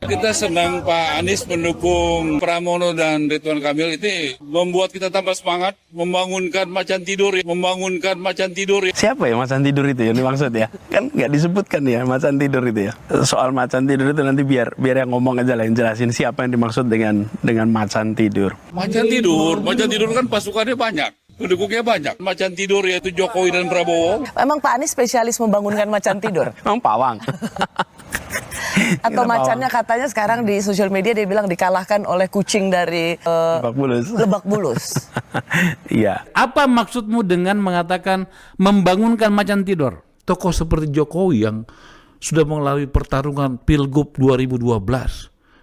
Kita senang Pak Anies mendukung Pramono dan Ridwan Kamil, itu membuat kita tambah semangat, membangunkan macan tidur. Siapa ya macan tidur itu yang dimaksud ya? Kan nggak disebutkan ya macan tidur itu ya. Soal macan tidur itu nanti biar yang ngomong aja lah, yang jelasin siapa yang dimaksud dengan macan tidur. Macan tidur kan pasukannya banyak. Pendukungnya banyak. Macan tidur yaitu Jokowi dan Prabowo. Emang Pak Anies spesialis membangunkan macan tidur? Emang pawang. Atau macannya katanya sekarang di sosial media dia bilang dikalahkan oleh kucing dari Lebak Bulus. Iya. Apa maksudmu dengan mengatakan membangunkan macan tidur? Tokoh seperti Jokowi yang sudah melalui pertarungan Pilgub 2012,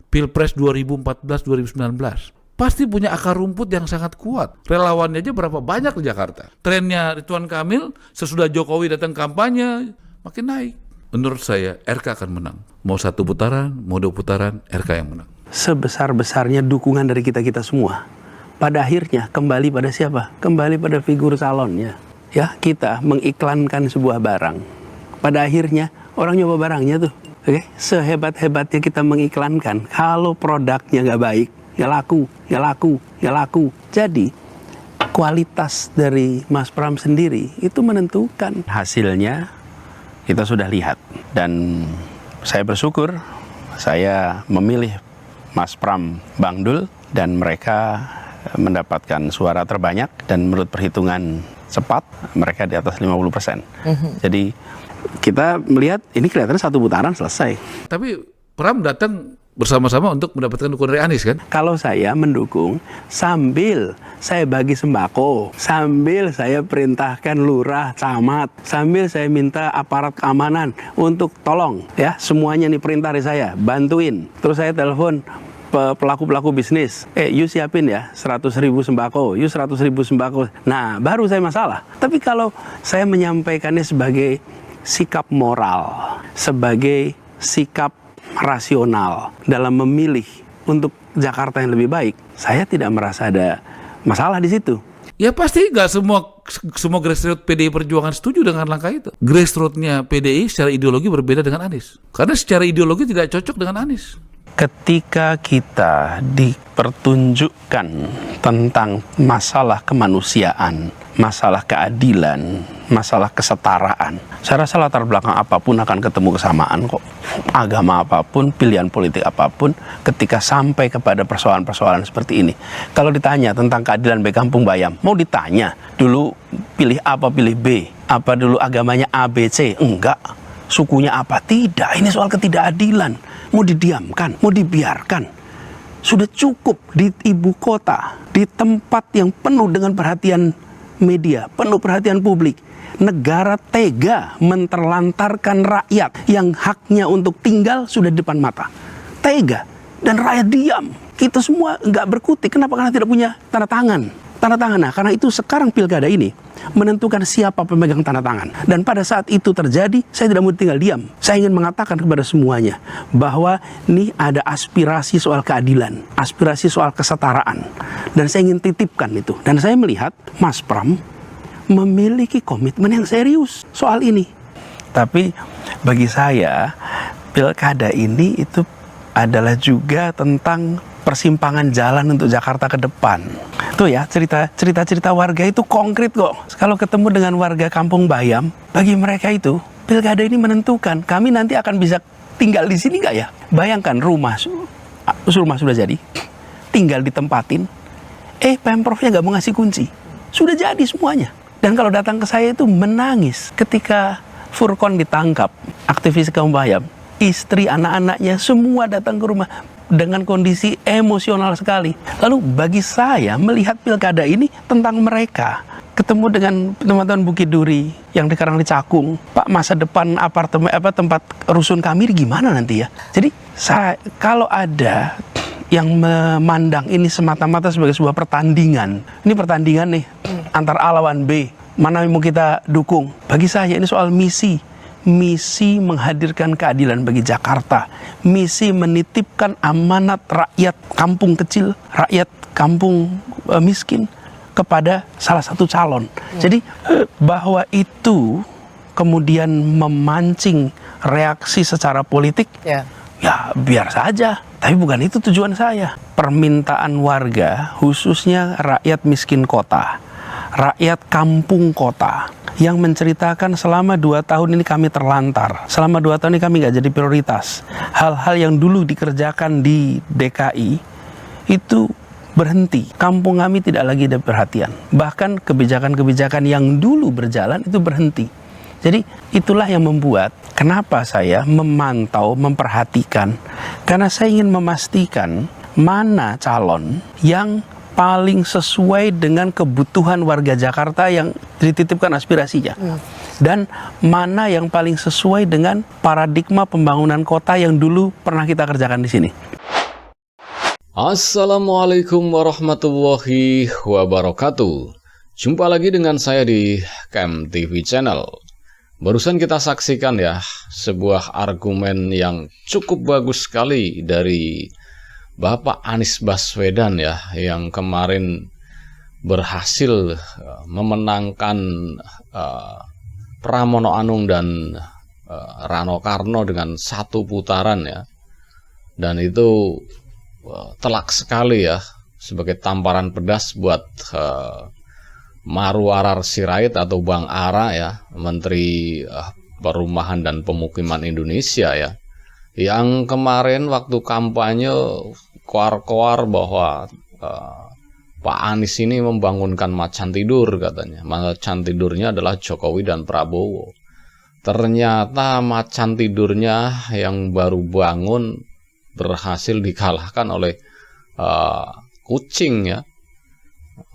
Pilpres 2014-2019, pasti punya akar rumput yang sangat kuat. Relawannya aja berapa banyak di Jakarta. Trennya Ridwan Kamil sesudah Jokowi datang kampanye makin naik. Menurut saya RK akan menang. Mau 1 putaran, mau 2 putaran, RK yang menang. Sebesar-besarnya dukungan dari kita semua, pada akhirnya kembali pada siapa? Kembali pada figur calonnya. Ya, kita mengiklankan sebuah barang. Pada akhirnya orang nyoba barangnya tuh. Oke, sehebat-hebatnya kita mengiklankan, kalau produknya nggak baik, nggak laku. Jadi kualitas dari Mas Pram sendiri itu menentukan hasilnya. Kita sudah lihat, dan saya bersyukur saya memilih Mas Pram Bang Dul, dan mereka mendapatkan suara terbanyak, dan menurut perhitungan cepat mereka di atas 50%. Jadi kita melihat ini kelihatan 1 putaran selesai. Tapi Pram datang bersama-sama untuk mendapatkan dukungan dari Anies kan? Kalau saya mendukung sambil saya bagi sembako, sambil saya perintahkan lurah, camat, sambil saya minta aparat keamanan untuk tolong ya, semuanya nih perintah dari saya, bantuin. Terus saya telepon pelaku-pelaku bisnis, you siapin ya 100.000 sembako, you 100.000 sembako. Nah, baru saya masalah. Tapi kalau saya menyampaikannya sebagai sikap moral, sebagai sikap rasional dalam memilih untuk Jakarta yang lebih baik, saya tidak merasa ada masalah di situ. Ya pasti nggak semua grassroots PDI Perjuangan setuju dengan langkah itu. Grassroots-nya PDI secara ideologi berbeda dengan Anies. Karena secara ideologi tidak cocok dengan Anies. Ketika kita dipertunjukkan tentang masalah kemanusiaan, masalah keadilan, masalah kesetaraan, saya rasa latar belakang apapun akan ketemu kesamaan kok. Agama apapun, pilihan politik apapun, ketika sampai kepada persoalan-persoalan seperti ini. Kalau ditanya tentang keadilan bagi Kampung Bayam, mau ditanya dulu pilih A apa pilih B? Apa dulu agamanya A, B, C? Enggak. Sukunya apa? Tidak. Ini soal ketidakadilan. Mau didiamkan, mau dibiarkan. Sudah cukup di ibu kota, di tempat yang penuh dengan perhatian media, penuh perhatian publik. Negara tega menterlantarkan rakyat yang haknya untuk tinggal sudah di depan mata. Tega. Dan rakyat diam. Kita semua nggak berkutik. Kenapa? Karena tidak punya tanda tangan. Tanda tangan. Nah, karena itu sekarang pilkada ini menentukan siapa pemegang tanda tangan. Dan pada saat itu terjadi, saya tidak mau tinggal diam. Saya ingin mengatakan kepada semuanya bahwa ini ada aspirasi soal keadilan, aspirasi soal kesetaraan. Dan saya ingin titipkan itu. Dan saya melihat Mas Pram memiliki komitmen yang serius soal ini. Tapi bagi saya, pilkada ini itu adalah juga tentang persimpangan jalan untuk Jakarta ke depan. Tuh ya, cerita warga itu konkret kok. Kalau ketemu dengan warga Kampung Bayam, bagi mereka itu pilkada ini menentukan kami nanti akan bisa tinggal di sini nggak ya? Bayangkan rumah sudah jadi, tinggal ditempatin, Pemprovnya nggak mau ngasih kunci, sudah jadi semuanya. Dan kalau datang ke saya itu menangis ketika Furqon ditangkap, aktivis Kampung Bayam, istri, anak-anaknya semua datang ke rumah dengan kondisi emosional sekali. Lalu bagi saya melihat pilkada ini tentang mereka. Ketemu dengan teman-teman Bukit Duri yang sekarang di Cakung, Pak, masa depan apartemen tempat rusun kami gimana nanti ya? Jadi kalau ada yang memandang ini semata-mata sebagai sebuah pertandingan, ini pertandingan nih antar A lawan B, mana yang mau kita dukung? Bagi saya ini soal misi menghadirkan keadilan bagi Jakarta, misi menitipkan amanat rakyat kampung kecil, rakyat kampung miskin kepada salah satu calon. Jadi bahwa itu kemudian memancing reaksi secara politik, ya biar saja. Tapi bukan itu tujuan saya. Permintaan warga, khususnya rakyat miskin kota, rakyat kampung kota, yang menceritakan selama 2 tahun ini kami terlantar. Selama 2 tahun ini kami nggak jadi prioritas. Hal-hal yang dulu dikerjakan di DKI itu berhenti. Kampung kami tidak lagi ada perhatian. Bahkan kebijakan-kebijakan yang dulu berjalan itu berhenti. Jadi itulah yang membuat kenapa saya memantau, memperhatikan. Karena saya ingin memastikan mana calon yang paling sesuai dengan kebutuhan warga Jakarta yang dititipkan aspirasinya. Dan mana yang paling sesuai dengan paradigma pembangunan kota yang dulu pernah kita kerjakan di sini. Assalamualaikum warahmatullahi wabarakatuh. Jumpa lagi dengan saya di KM TV Channel. Barusan kita saksikan ya sebuah argumen yang cukup bagus sekali dari Bapak Anies Baswedan ya, yang kemarin berhasil memenangkan Pramono Anung dan Rano Karno dengan 1 putaran ya. Dan itu telak sekali ya, sebagai tamparan pedas buat Marwarar Sirait atau Bang Ara ya, Menteri Perumahan dan Pemukiman Indonesia ya, yang kemarin waktu kampanye koar-koar bahwa Pak Anies ini membangunkan macan tidur katanya. Macan tidurnya adalah Jokowi dan Prabowo. Ternyata macan tidurnya yang baru bangun berhasil dikalahkan oleh kucing ya.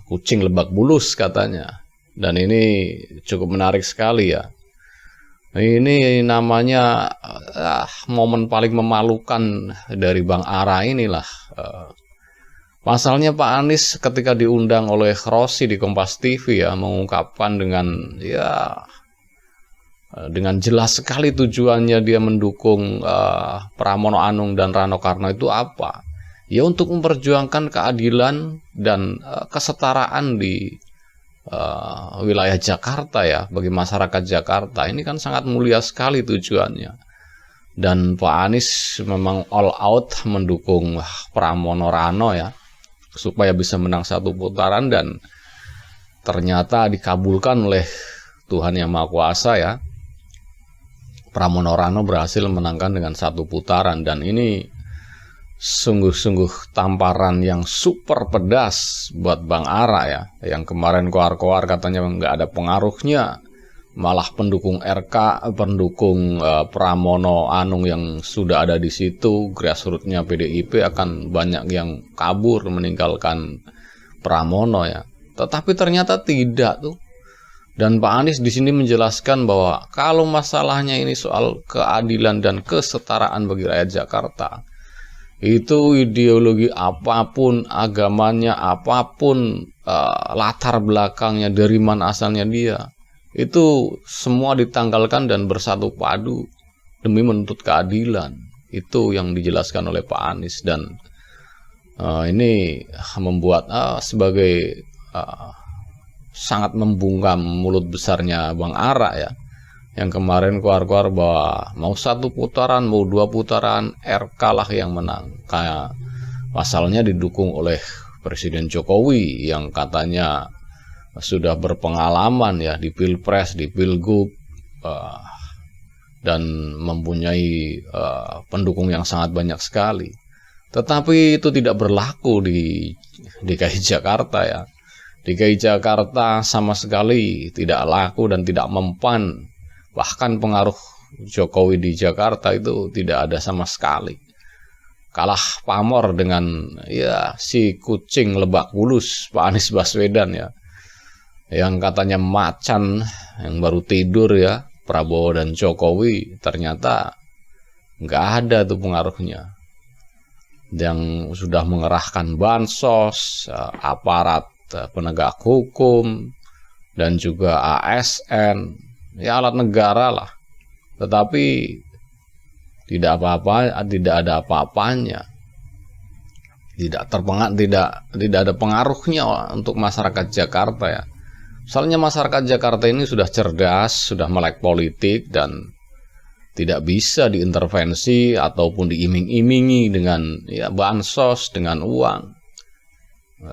Kucing Lebak Bulus katanya. Dan ini cukup menarik sekali ya. Ini namanya momen paling memalukan dari Bang Ara inilah. Pasalnya Pak Anies ketika diundang oleh Rossi di Kompas TV ya, mengungkapkan dengan jelas sekali tujuannya dia mendukung Pramono Anung dan Rano Karno itu apa? Ya untuk memperjuangkan keadilan dan kesetaraan di wilayah Jakarta ya, bagi masyarakat Jakarta. Ini kan sangat mulia sekali tujuannya. Dan Pak Anies memang all out mendukung Pramono Rano ya, supaya bisa menang 1 putaran, dan ternyata dikabulkan oleh Tuhan Yang Maha Kuasa ya. Pramono Rano berhasil menangkan dengan 1 putaran, dan ini sungguh-sungguh tamparan yang super pedas buat Bang Ara ya, yang kemarin koar-koar katanya nggak ada pengaruhnya, malah pendukung Pramono Anung yang sudah ada di situ, grassroots-nya PDIP akan banyak yang kabur meninggalkan Pramono ya. Tetapi ternyata tidak tuh. Dan Pak Anies di sini menjelaskan bahwa kalau masalahnya ini soal keadilan dan kesetaraan bagi rakyat Jakarta, itu ideologi apapun, agamanya apapun, latar belakangnya, dari mana asalnya dia, itu semua ditanggalkan dan bersatu padu demi menuntut keadilan. Itu yang dijelaskan oleh Pak Anies. Dan ini membuat sebagai sangat membungkam mulut besarnya Bang Ara ya, yang kemarin keluar-keluar bahwa mau 1 putaran, mau 2 putaran, RK lah yang menang. Kayak pasalnya didukung oleh Presiden Jokowi yang katanya sudah berpengalaman ya di Pilpres, di Pilgub, dan mempunyai pendukung yang sangat banyak sekali. Tetapi itu tidak berlaku di DKI Jakarta ya. DKI Jakarta sama sekali tidak laku dan tidak mempan. Bahkan pengaruh Jokowi di Jakarta itu tidak ada sama sekali. Kalah pamor dengan ya si kucing Lebak Bulus, Pak Anies Baswedan ya, yang katanya macan yang baru tidur ya, Prabowo dan Jokowi. Ternyata nggak ada tuh pengaruhnya. Yang sudah mengerahkan bansos, aparat penegak hukum, dan juga ASN, ya alat negara lah, tetapi tidak ada apa-apanya, tidak ada pengaruhnya untuk masyarakat Jakarta ya. Soalnya masyarakat Jakarta ini sudah cerdas, sudah melek politik, dan tidak bisa diintervensi ataupun diiming-imingi dengan ya bansos, dengan uang.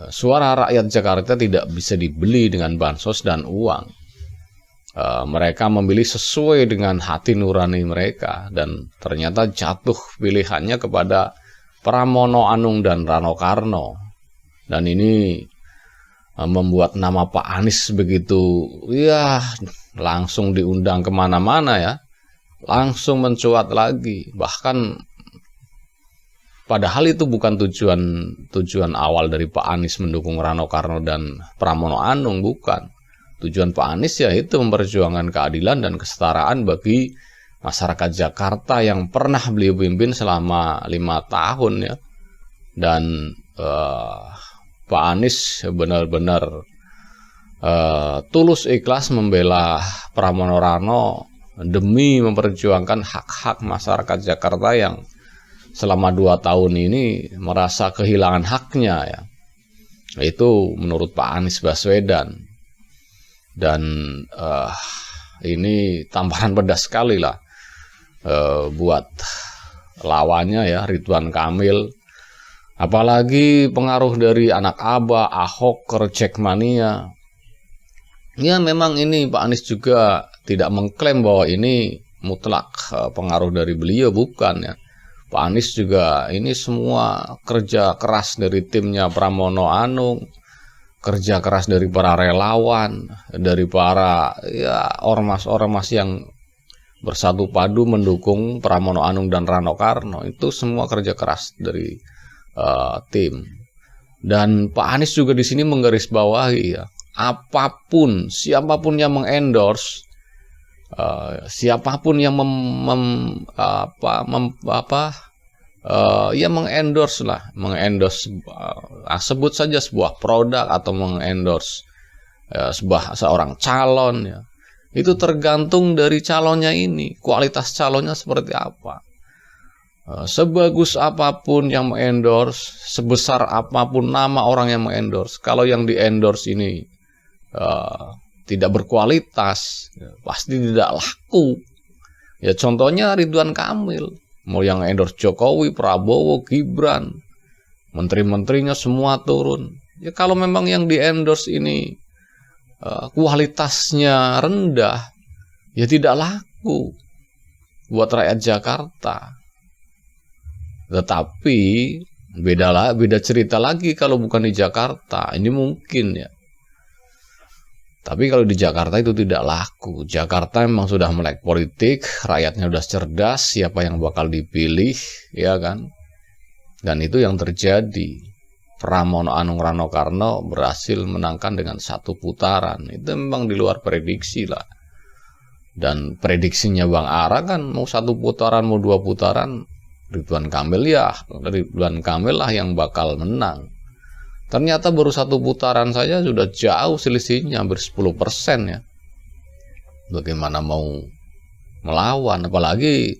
Suara rakyat Jakarta tidak bisa dibeli dengan bansos dan uang. Mereka memilih sesuai dengan hati nurani mereka, dan ternyata jatuh pilihannya kepada Pramono Anung dan Rano Karno. Dan ini membuat nama Pak Anies begitu ya langsung diundang kemana-mana ya, langsung mencuat lagi. Bahkan padahal itu bukan tujuan awal dari Pak Anies mendukung Rano Karno dan Pramono Anung, bukan. Tujuan Pak Anies ya itu memperjuangkan keadilan dan kesetaraan bagi masyarakat Jakarta yang pernah beliau pimpin selama 5 tahun ya. Dan Pak Anies benar-benar tulus ikhlas membela Pramono Rano demi memperjuangkan hak-hak masyarakat Jakarta yang selama 2 tahun ini merasa kehilangan haknya ya. Itu menurut Pak Anies Baswedan. Dan ini tamparan pedas sekali lah buat lawannya ya, Ridwan Kamil. Apalagi pengaruh dari anak Abah, Ahok, Jackmania. Ya memang ini Pak Anies juga tidak mengklaim bahwa ini mutlak pengaruh dari beliau, bukan ya. Pak Anies juga ini semua kerja keras dari timnya Pramono Anung, kerja keras dari para relawan, dari para ya ormas-ormas yang bersatu padu mendukung Pramono Anung dan Rano Karno. Itu semua kerja keras dari tim. Dan Pak Anies juga di sini menggarisbawahi ya, apapun, siapapun yang mengendorse, siapapun yang mengendorse lah, sebut saja sebuah produk atau mengendorse seorang calon ya, itu tergantung dari calonnya ini, kualitas calonnya seperti apa. Sebagus apapun yang mengendorse, sebesar apapun nama orang yang mengendorse, kalau yang diendorse ini tidak berkualitas, pasti tidak laku. Ya contohnya Ridwan Kamil, mau yang endorse Jokowi, Prabowo, Gibran, menteri-menterinya semua turun. Ya kalau memang yang diendorse ini kualitasnya rendah, ya tidak laku buat rakyat Jakarta. Tetapi beda cerita lagi kalau bukan di Jakarta, ini mungkin ya. Tapi kalau di Jakarta itu tidak laku. Jakarta memang sudah melek politik, rakyatnya sudah cerdas, siapa yang bakal dipilih, ya kan? Dan itu yang terjadi. Pramono Anung Rano Karno berhasil menangkan dengan 1 putaran. Itu memang di luar prediksi lah. Dan prediksinya Bang Ara kan mau 1 putaran, mau 2 putaran, Ridwan Kamil lah yang bakal menang. Ternyata baru 1 putaran saja sudah jauh selisihnya, hampir 10% ya. Bagaimana mau melawan? Apalagi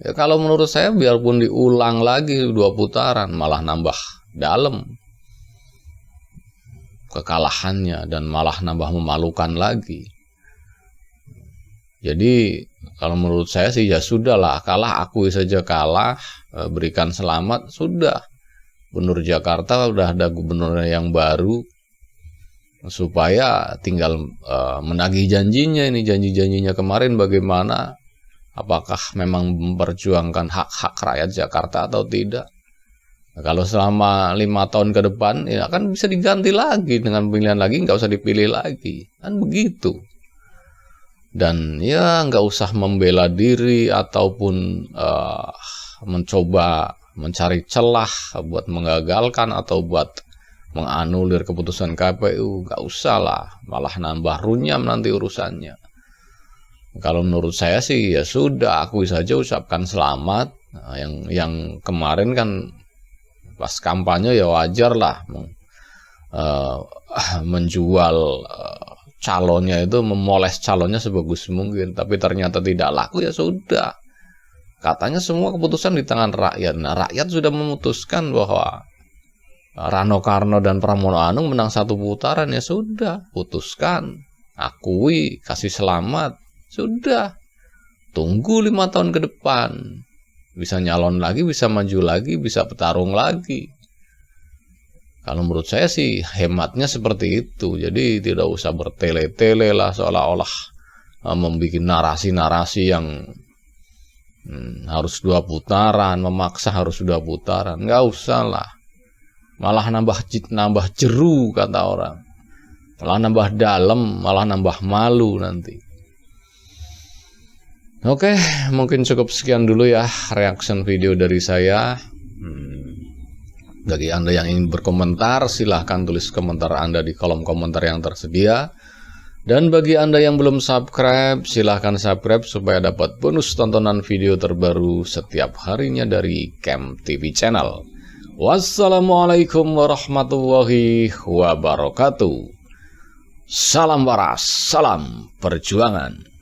ya, kalau menurut saya biarpun diulang lagi 2 putaran, malah nambah dalam kekalahannya dan malah nambah memalukan lagi. Jadi kalau menurut saya sih ya sudahlah, kalah akui saja kalah, berikan selamat, sudah. Gubernur Jakarta udah ada gubernur yang baru, supaya tinggal menagih janjinya ini, janji-janjinya kemarin bagaimana, apakah memang memperjuangkan hak-hak rakyat Jakarta atau tidak. Nah, kalau selama 5 tahun ke depan ya kan bisa diganti lagi dengan pilihan lagi, nggak usah dipilih lagi, kan begitu. Dan ya nggak usah membela diri ataupun mencoba mencari celah buat menggagalkan atau buat menganulir keputusan KPU, nggak usah lah, malah nambah runyam nanti urusannya. Kalau menurut saya sih ya sudah, akui saja, ucapkan selamat. Nah, yang kemarin kan pas kampanye ya wajar lah menjual calonnya itu, memoles calonnya sebagus mungkin, tapi ternyata tidak laku, ya sudah. Katanya semua keputusan di tangan rakyat. Nah, rakyat sudah memutuskan bahwa Rano Karno dan Pramono Anung menang 1 putaran, ya sudah, putuskan, akui, kasih selamat, sudah. Tunggu 5 tahun ke depan. Bisa nyalon lagi, bisa maju lagi, bisa bertarung lagi. Kalau menurut saya sih hematnya seperti itu. Jadi tidak usah bertele-tele lah seolah-olah membuat narasi-narasi yang harus 2 putaran, memaksa harus 2 putaran. Nggak usah lah. Malah nambah jeru kata orang. Malah nambah dalam, malah nambah malu nanti. Oke, mungkin cukup sekian dulu ya reaction video dari saya. Bagi Anda yang ingin berkomentar, silahkan tulis komentar Anda di kolom komentar yang tersedia. Dan bagi Anda yang belum subscribe, silahkan subscribe supaya dapat bonus tontonan video terbaru setiap harinya dari Camp TV Channel. Wassalamualaikum warahmatullahi wabarakatuh. Salam waras, salam perjuangan.